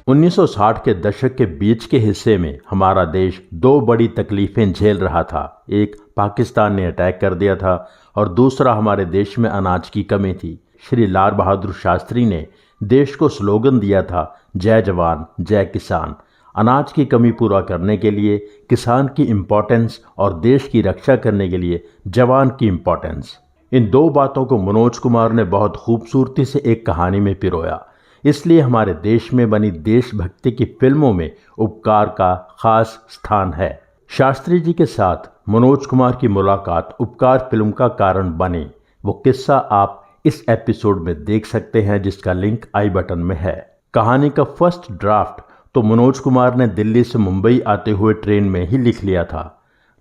1960 के दशक के बीच के हिस्से में हमारा देश दो बड़ी तकलीफें झेल रहा था। एक, पाकिस्तान ने अटैक कर दिया था और दूसरा, हमारे देश में अनाज की कमी थी। श्री लाल बहादुर शास्त्री ने देश को स्लोगन दिया था, जय जवान जय किसान। अनाज की कमी पूरा करने के लिए किसान की इम्पोर्टेंस और देश की रक्षा करने के लिए जवान की इम्पोर्टेंस, इन दो बातों को मनोज कुमार ने बहुत खूबसूरती से एक कहानी में पिरोया। इसलिए हमारे देश में बनी देशभक्ति की फिल्मों में उपकार का खास स्थान है। शास्त्री जी के साथ मनोज कुमार की मुलाकात उपकार फिल्म का कारण बनी। वो किस्सा आप इस एपिसोड में देख सकते हैं, जिसका लिंक आई बटन में है। कहानी का फर्स्ट ड्राफ्ट तो मनोज कुमार ने दिल्ली से मुंबई आते हुए ट्रेन में ही लिख लिया था।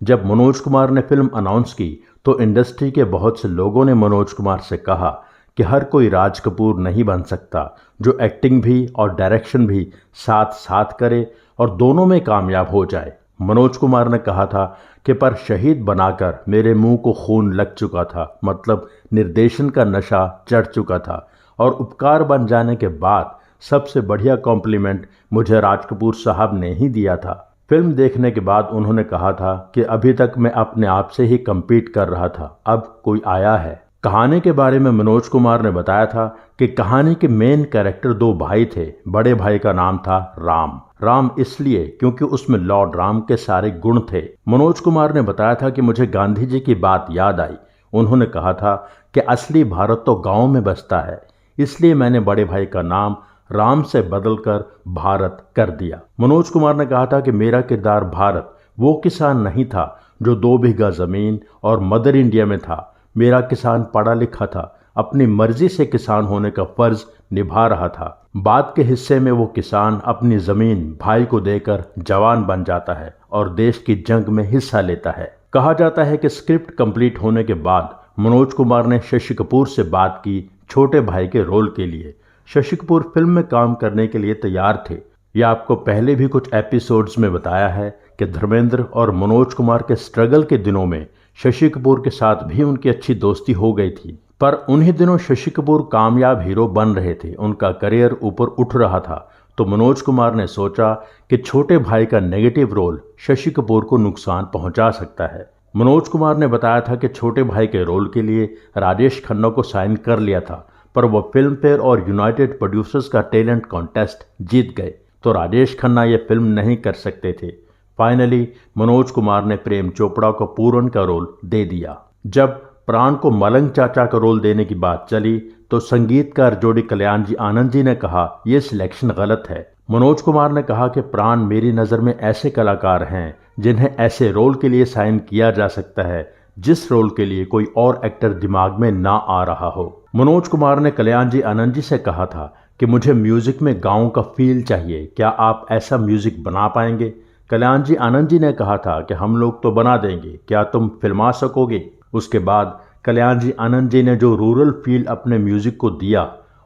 जब मनोज कुमार ने फिल्म अनाउंस की तो इंडस्ट्री के बहुत से लोगों ने मनोज कुमार से कहा कि हर कोई राज कपूर नहीं बन सकता, जो एक्टिंग भी और डायरेक्शन भी साथ साथ करे और दोनों में कामयाब हो जाए। मनोज कुमार ने कहा था कि पर शहीद बनाकर मेरे मुंह को खून लग चुका था, मतलब निर्देशन का नशा चढ़ चुका था, और उपकार बन जाने के बाद सबसे बढ़िया कॉम्प्लीमेंट मुझे राज कपूर साहब ने ही दिया था। फिल्म देखने के बाद उन्होंने कहा था कि अभी तक मैं अपने आप से ही कम्पीट कर रहा था, अब कोई आया है। कहानी के बारे में मनोज कुमार ने बताया था कि कहानी के मेन कैरेक्टर दो भाई थे। बड़े भाई का नाम था राम। राम इसलिए क्योंकि उसमें लॉर्ड राम के सारे गुण थे। मनोज कुमार ने बताया था कि मुझे गांधी जी की बात याद आई। उन्होंने कहा था कि असली भारत तो गाँव में बसता है, इसलिए मैंने बड़े भाई का नाम राम से बदलकर भारत कर दिया। मनोज कुमार ने कहा था कि मेरा किरदार भारत वो किसान नहीं था जो 2 बीघा जमीन और मदर इंडिया में था। मेरा किसान पढ़ा लिखा था, अपनी मर्जी से किसान होने का फर्ज निभा रहा था। बाद के हिस्से में वो किसान अपनी जमीन भाई को देकर जवान बन जाता है और देश की जंग में हिस्सा लेता है। कहा जाता है कि स्क्रिप्ट कंप्लीट होने के बाद मनोज कुमार ने शशि कपूर से बात की छोटे भाई के रोल के लिए। शशि कपूर फिल्म में काम करने के लिए तैयार थे। यह आपको पहले भी कुछ एपिसोड्स में बताया है कि धर्मेंद्र और मनोज कुमार के स्ट्रगल के दिनों में शशि कपूर के साथ भी उनकी अच्छी दोस्ती हो गई थी। पर उन्हीं दिनों शशि कपूर कामयाब हीरो बन रहे थे, उनका करियर ऊपर उठ रहा था। तो मनोज कुमार ने सोचा कि छोटे भाई का नेगेटिव रोल शशि कपूर को नुकसान पहुंचा सकता है। मनोज कुमार ने बताया था कि छोटे भाई के रोल के लिए राजेश खन्ना को साइन कर लिया था, पर वह फिल्म फेयर और यूनाइटेड प्रोड्यूसर्स का टैलेंट कॉन्टेस्ट जीत गए, तो राजेश खन्ना यह फिल्म नहीं कर सकते थे। फाइनली मनोज कुमार ने प्रेम चोपड़ा को पूरन का रोल दे दिया। जब प्राण को मलंग चाचा का रोल देने की बात चली तो संगीतकार जोड़ी कल्याण जी आनंद जी ने कहा यह सिलेक्शन गलत है। मनोज कुमार ने कहा कि प्राण मेरी नज़र में ऐसे कलाकार हैं जिन्हें ऐसे रोल के लिए साइन किया जा सकता है जिस रोल के लिए कोई और एक्टर दिमाग में ना आ रहा हो। मनोज कुमार ने कल्याण जी आनंद जी से कहा था कि मुझे म्यूजिक में गाँव का फील चाहिए, क्या आप ऐसा म्यूजिक बना पाएंगे? कल्याण जी आनंद जी ने कहा था कि हम लोग तो बना देंगे, क्या तुम फिल्मा सकोगे? उसके बाद कल्याण जी आनंद जी ने जो रूरल फील अपने म्यूजिक को दिया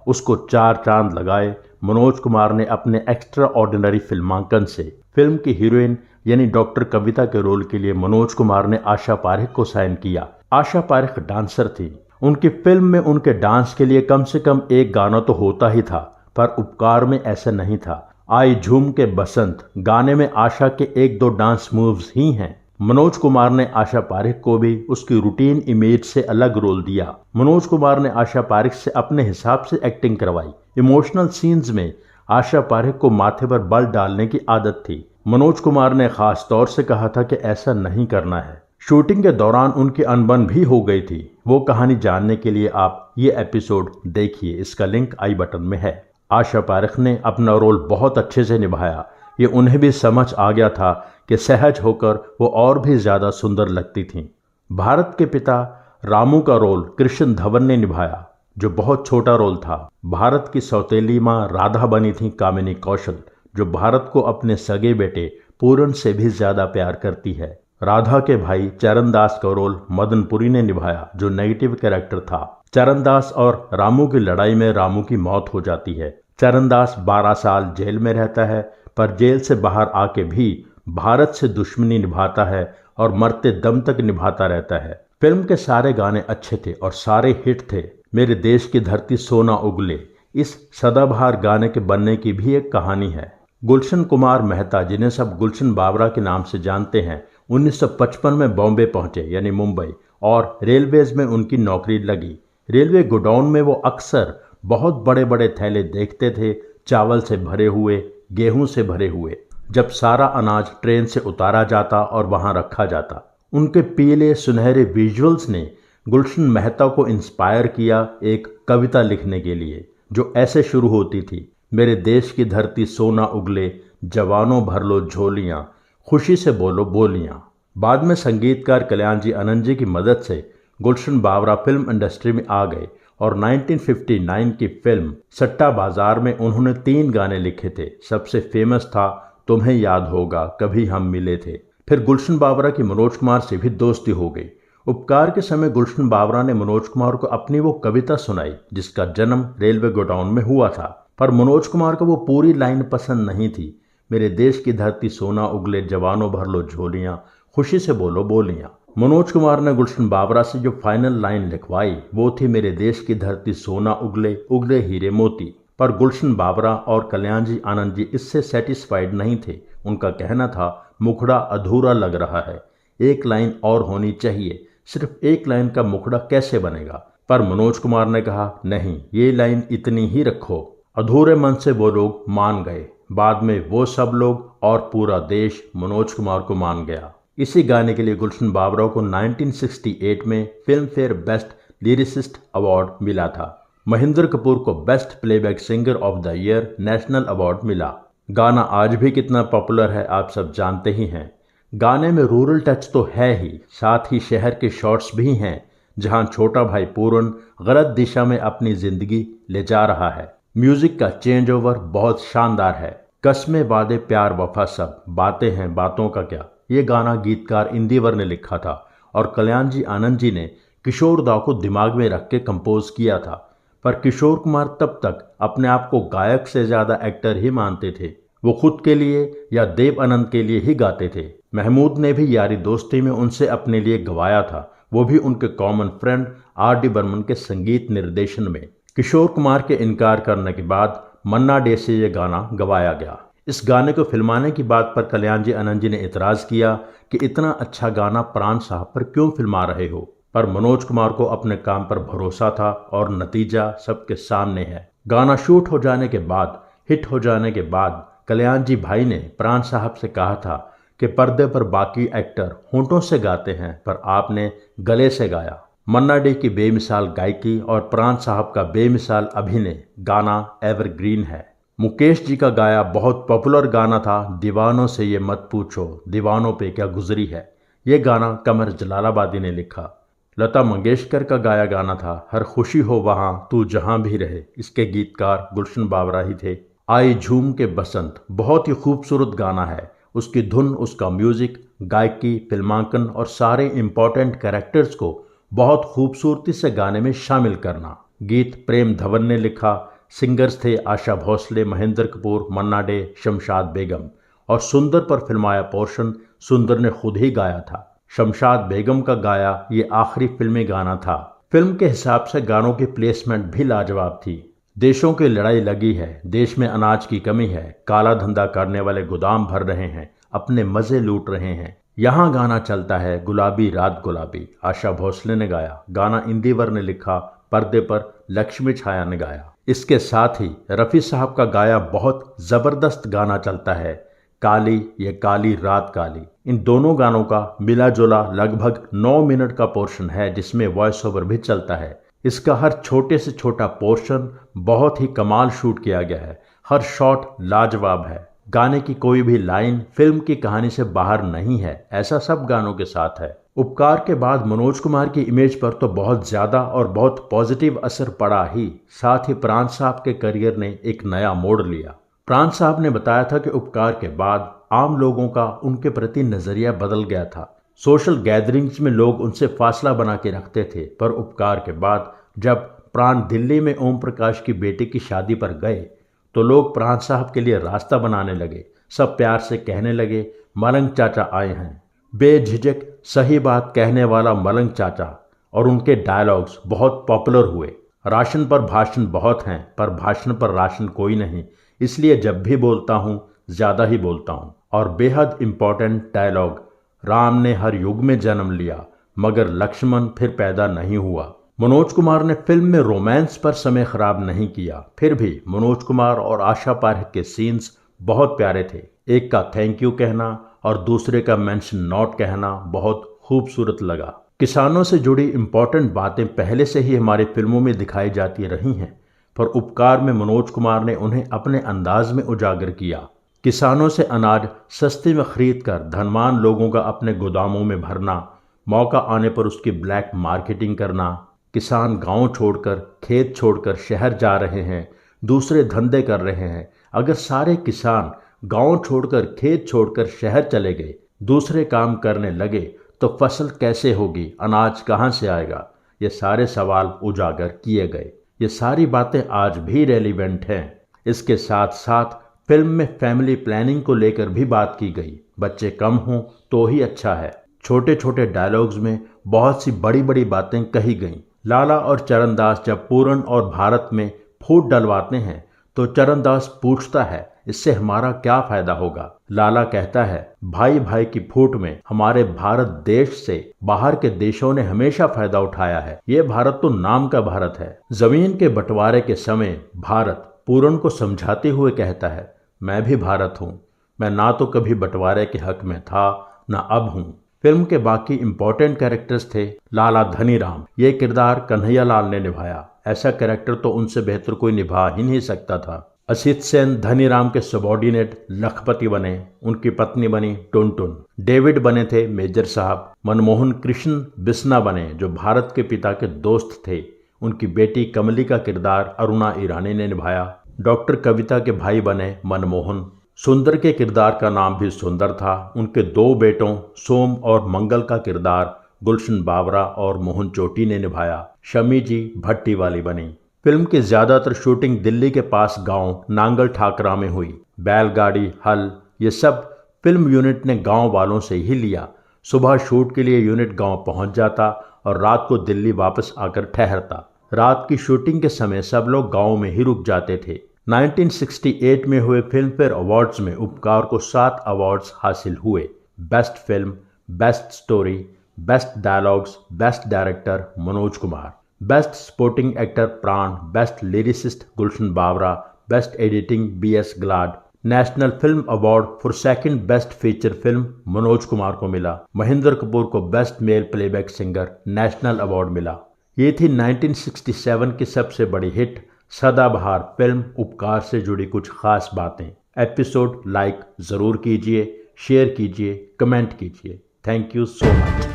उसको 4 चांद लगाए। मनोज कुमार ने अपने एक्स्ट्रा ऑर्डिनरी फिल्मांकन से फिल्म की हीरोइन यानी डॉक्टर कविता के रोल के लिए मनोज कुमार ने आशा पारेख को साइन किया। आशा पारेख डांसर थी। उनकी फिल्म में उनके डांस के लिए कम से कम एक गाना तो होता ही था, पर उपकार में ऐसा नहीं था। आई झूम के बसंत गाने में आशा के 1-2 डांस मूव्स ही हैं। मनोज कुमार ने आशा पारेख को भी उसकी रूटीन इमेज से अलग रोल दिया। मनोज कुमार ने आशा पारेख से अपने हिसाब से एक्टिंग करवाई। इमोशनल सीन्स में आशा पारेख को माथे पर बल डालने की आदत थी। मनोज कुमार ने खास तौर से कहा था कि ऐसा नहीं करना है। शूटिंग के दौरान उनकी अनबन भी हो गई थी। वो कहानी जानने के लिए आप ये एपिसोड देखिए, इसका लिंक आई बटन में है। आशा पारेख ने अपना रोल बहुत अच्छे से निभाया। ये उन्हें भी समझ आ गया था कि सहज होकर वो और भी ज़्यादा सुंदर लगती थीं। भारत के पिता रामू का रोल कृष्ण धवन ने निभाया, जो बहुत छोटा रोल था। भारत की सौतेली माँ राधा बनी थी कामिनी कौशल, जो भारत को अपने सगे बेटे पूरन से भी ज़्यादा प्यार करती है। राधा के भाई चरणदास का रोल मदनपुरी ने निभाया, जो नेगेटिव कैरेक्टर था। चरणदास और रामू की लड़ाई में रामू की मौत हो जाती है। चरणदास 12 साल जेल में रहता है, पर जेल से बाहर आके भी भारत से दुश्मनी निभाता है और मरते दम तक निभाता रहता है। फिल्म के सारे गाने अच्छे थे और सारे हिट थे। मेरे देश की धरती सोना उगले, इस सदाबहार गाने के बनने की भी एक कहानी है। गुलशन कुमार मेहता, जिन्हें सब गुलशन बाबरा के नाम से जानते हैं, 1955 में बॉम्बे पहुंचे यानी मुंबई, और रेलवेज में उनकी नौकरी लगी। रेलवे गोडाउन में वो अक्सर बहुत बड़े बड़े थैले देखते थे, चावल से भरे हुए, गेहूं से भरे हुए, जब सारा अनाज ट्रेन से उतारा जाता और वहां रखा जाता। उनके पीले सुनहरे विजुअल्स ने गुलशन मेहता को इंस्पायर किया एक कविता लिखने के लिए, जो ऐसे शुरू होती थी, मेरे देश की धरती सोना उगले, जवानों भर लो झोलियां, खुशी से बोलो बोलियां। बाद में संगीतकार कल्याण जी आनंद जी की मदद से गुलशन बाबरा फिल्म इंडस्ट्री में आ गए और 1959 की फिल्म सट्टा बाजार में उन्होंने 3 गाने लिखे थे। सबसे फेमस था तुम्हें याद होगा कभी हम मिले थे। फिर गुलशन बाबरा की मनोज कुमार से भी दोस्ती हो गई। उपकार के समय गुलशन बाबरा ने मनोज कुमार को अपनी वो कविता सुनाई जिसका जन्म रेलवे गोडाउन में हुआ था, पर मनोज कुमार को वो पूरी लाइन पसंद नहीं थी। मेरे देश की धरती सोना उगले, जवानों भर लो झोलियां, खुशी से बोलो बोलियां। मनोज कुमार ने गुलशन बाबरा से जो फाइनल लाइन लिखवाई वो थी, मेरे देश की धरती सोना उगले, उगले हीरे मोती। पर गुलशन बाबरा और कल्याण जी आनंद जी इससे सेटिस्फाइड नहीं थे। उनका कहना था, मुखड़ा अधूरा लग रहा है, एक लाइन और होनी चाहिए, सिर्फ एक लाइन का मुखड़ा कैसे बनेगा। पर मनोज कुमार ने कहा, नहीं, ये लाइन इतनी ही रखो। अधूरे मन से वो लोग मान गए। बाद में वो सब लोग और पूरा देश मनोज कुमार को मान गया। इसी गाने के लिए गुलशन बाबरा को 1968 में film fair best lyricist award मिला था। महेंद्र कपूर को best playback singer of the year national award मिला। गाना आज भी कितना पॉपुलर है आप सब जानते ही हैं। गाने में रूरल टच तो है ही, साथ ही शहर के शॉट्स भी हैं जहां छोटा भाई पूरन गलत दिशा में अपनी जिंदगी ले जा रहा है। म्यूजिक का चेंज ओवर बहुत शानदार है। कस्में वादे प्यार वफा सब, बातें हैं बातों का क्या। ये गाना गीतकार इंदिवर ने लिखा था और कल्याण जी आनंद जी ने किशोर दा को दिमाग में रख के कंपोज किया था। पर किशोर कुमार तब तक अपने आप को गायक से ज्यादा एक्टर ही मानते थे। वो खुद के लिए या देव आनंद के लिए ही गाते थे। महमूद ने भी यारी दोस्ती में उनसे अपने लिए गवाया था, वो भी उनके कॉमन फ्रेंड R.D. बर्मन के संगीत निर्देशन में। किशोर कुमार के इनकार करने के बाद मन्ना डे से ये गाना गवाया गया। इस गाने को फिल्माने की बात पर कल्याण जी आनंद जी ने इतराज किया कि इतना अच्छा गाना प्राण साहब पर क्यों फिल्मा रहे हो। पर मनोज कुमार को अपने काम पर भरोसा था और नतीजा सबके सामने है। गाना शूट हो जाने के बाद, हिट हो जाने के बाद कल्याण जी भाई ने प्राण साहब से कहा था कि पर्दे पर बाकी एक्टर होंठों से गाते हैं पर आपने गले से गाया। मन्ना डे की बेमिसाल गायकी और प्राण साहब का बेमिसाल अभिनय, गाना एवरग्रीन है। मुकेश जी का गाया बहुत पॉपुलर गाना था, दीवानों से ये मत पूछो दीवानों पे क्या गुजरी है। ये गाना कमर जलालाबादी ने लिखा। लता मंगेशकर का गाया गाना था, हर खुशी हो वहाँ तू जहाँ भी रहे। इसके गीतकार गुलशन बाबरा ही थे। आई झूम के बसंत बहुत ही खूबसूरत गाना है। उसकी धुन, उसका म्यूजिक, गायकी, फिल्मांकन और सारे इंपॉर्टेंट कैरेक्टर्स को बहुत खूबसूरती से गाने में शामिल करना। गीत प्रेम धवन ने लिखा। सिंगर्स थे आशा भोसले, महेंद्र कपूर, मन्ना डे, शमशाद बेगम। और सुंदर पर फिल्माया पोर्शन सुंदर ने खुद ही गाया था। शमशाद बेगम का गाया ये आखिरी फिल्मी गाना था। फिल्म के हिसाब से गानों की प्लेसमेंट भी लाजवाब थी। देशों की लड़ाई लगी है, देश में अनाज की कमी है, काला धंधा करने वाले गोदाम भर रहे हैं, अपने मजे लूट रहे हैं, यहाँ गाना चलता है गुलाबी रात गुलाबी। आशा भोसले ने गाया। गाना इंदिवर ने लिखा। पर्दे पर लक्ष्मी छाया ने गाया। इसके साथ ही रफ़ी साहब का गाया बहुत ज़बरदस्त गाना चलता है, काली ये काली रात काली। इन दोनों गानों का मिला जुला लगभग 9 मिनट का पोर्शन है जिसमें वॉइस ओवर भी चलता है। इसका हर छोटे से छोटा पोर्शन बहुत ही कमाल शूट किया गया है। हर शॉट लाजवाब है। गाने की कोई भी लाइन फिल्म की कहानी से बाहर नहीं है, ऐसा सब गानों के साथ है। उपकार के बाद मनोज कुमार की इमेज पर तो बहुत ज़्यादा और बहुत पॉजिटिव असर पड़ा ही, साथ ही प्राण साहब के करियर ने एक नया मोड़ लिया। प्राण साहब ने बताया था कि उपकार के बाद आम लोगों का उनके प्रति नज़रिया बदल गया था। सोशल गैदरिंग्स में लोग उनसे फासला बना के रखते थे, पर उपकार के बाद जब प्राण दिल्ली में ओम प्रकाश की बेटी की शादी पर गए तो लोग प्राण साहब के लिए रास्ता बनाने लगे। सब प्यार से कहने लगे, मलंग चाचा आए हैं। बेझिझक सही बात कहने वाला मलंग चाचा और उनके डायलॉग्स बहुत पॉपुलर हुए। राशन पर भाषण बहुत हैं, पर भाषण पर राशन कोई नहीं, इसलिए जब भी बोलता हूँ ज़्यादा ही बोलता हूँ। और बेहद इम्पॉर्टेंट डायलॉग, राम ने हर युग में जन्म लिया मगर लक्ष्मण फिर पैदा नहीं हुआ। मनोज कुमार ने फिल्म में रोमांस पर समय खराब नहीं किया, फिर भी मनोज कुमार और आशा पारेख के सीन्स बहुत प्यारे थे। एक का थैंक यू कहना और दूसरे का मेंशन नॉट कहना बहुत खूबसूरत लगा। किसानों से जुड़ी इंपॉर्टेंट बातें पहले से ही हमारी फिल्मों में दिखाई जाती रही हैं, पर उपकार में मनोज कुमार ने उन्हें अपने अंदाज में उजागर किया। किसानों से अनाज सस्ते में खरीद कर धनवान लोगों का अपने गोदामों में भरना, मौका आने पर उसकी ब्लैक मार्केटिंग करना, किसान गांव छोड़कर खेत छोड़कर शहर जा रहे हैं, दूसरे धंधे कर रहे हैं। अगर सारे किसान गांव छोड़कर खेत छोड़कर शहर चले गए, दूसरे काम करने लगे, तो फसल कैसे होगी, अनाज कहाँ से आएगा? ये सारे सवाल उजागर किए गए। ये सारी बातें आज भी रेलिवेंट हैं। इसके साथ साथ फिल्म में फैमिली प्लानिंग को लेकर भी बात की गई। बच्चे कम हों तो ही अच्छा है। छोटे छोटे डायलॉग्स में बहुत सी बड़ी बड़ी बातें कही गईं। लाला और चरणदास जब पूरन और भारत में फूट डलवाते हैं तो चरणदास पूछता है, इससे हमारा क्या फायदा होगा? लाला कहता है, भाई भाई की फूट में हमारे भारत देश से बाहर के देशों ने हमेशा फायदा उठाया है। ये भारत तो नाम का भारत है। जमीन के बंटवारे के समय भारत पूरन को समझाते हुए कहता है, मैं भी भारत हूँ, मैं ना तो कभी बंटवारे के हक में था ना अब हूँ। फिल्म के बाकी इंपॉर्टेंट कैरेक्टर्स थे। लाला धनीराम, ये किरदार कन्हैया लाल ने निभाया। ऐसा कैरेक्टर तो उनसे बेहतर कोई निभा ही नहीं सकता था। असित सेन धनीराम के सबॉर्डिनेट लखपति बने, उनकी पत्नी बनी टुनटुन। डेविड बने थे मेजर साहब। मनमोहन कृष्ण बिस्ना बने जो भारत के पिता के दोस्त थे। उनकी बेटी कमली का किरदार अरुणा ईरानी ने निभाया। डॉक्टर कविता के भाई बने मनमोहन। सुंदर के किरदार का नाम भी सुंदर था। उनके दो बेटों सोम और मंगल का किरदार गुलशन बावरा और मोहन चोटी ने निभाया। शमी जी भट्टी वाली बनी। फिल्म की ज्यादातर शूटिंग दिल्ली के पास गांव नांगल ठाकरा में हुई। बैलगाड़ी, हल, ये सब फिल्म यूनिट ने गांव वालों से ही लिया। सुबह शूट के लिए यूनिट गांव पहुंच जाता और रात को दिल्ली वापस आकर ठहरता। रात की शूटिंग के समय सब लोग गांव में ही रुक जाते थे। 1968 में हुए फिल्म फेयर अवार्ड्स में उपकार को 7 अवार्ड्स हासिल हुए। Best film, best story, best dialogues, best director Manoj Kumar, best supporting actor Pran, best lyricist Gulshan Bawra, best editing BS Glad. National film award for second best feature film Manoj Kumar को मिला। महेंद्र कपूर को best male playback singer national award मिला। ये थी 1967 की सबसे बड़ी hit सदाबहार फिल्म उपकार से जुड़ी कुछ खास बातें। एपिसोड लाइक ज़रूर कीजिए, शेयर कीजिए, कमेंट कीजिए। Thank you so much.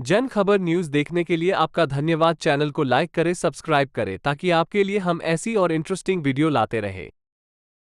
जन खबर न्यूज़ देखने के लिए आपका धन्यवाद। चैनल को लाइक करें, सब्सक्राइब करें ताकि आपके लिए हम ऐसी और इंटरेस्टिंग वीडियो लाते रहें।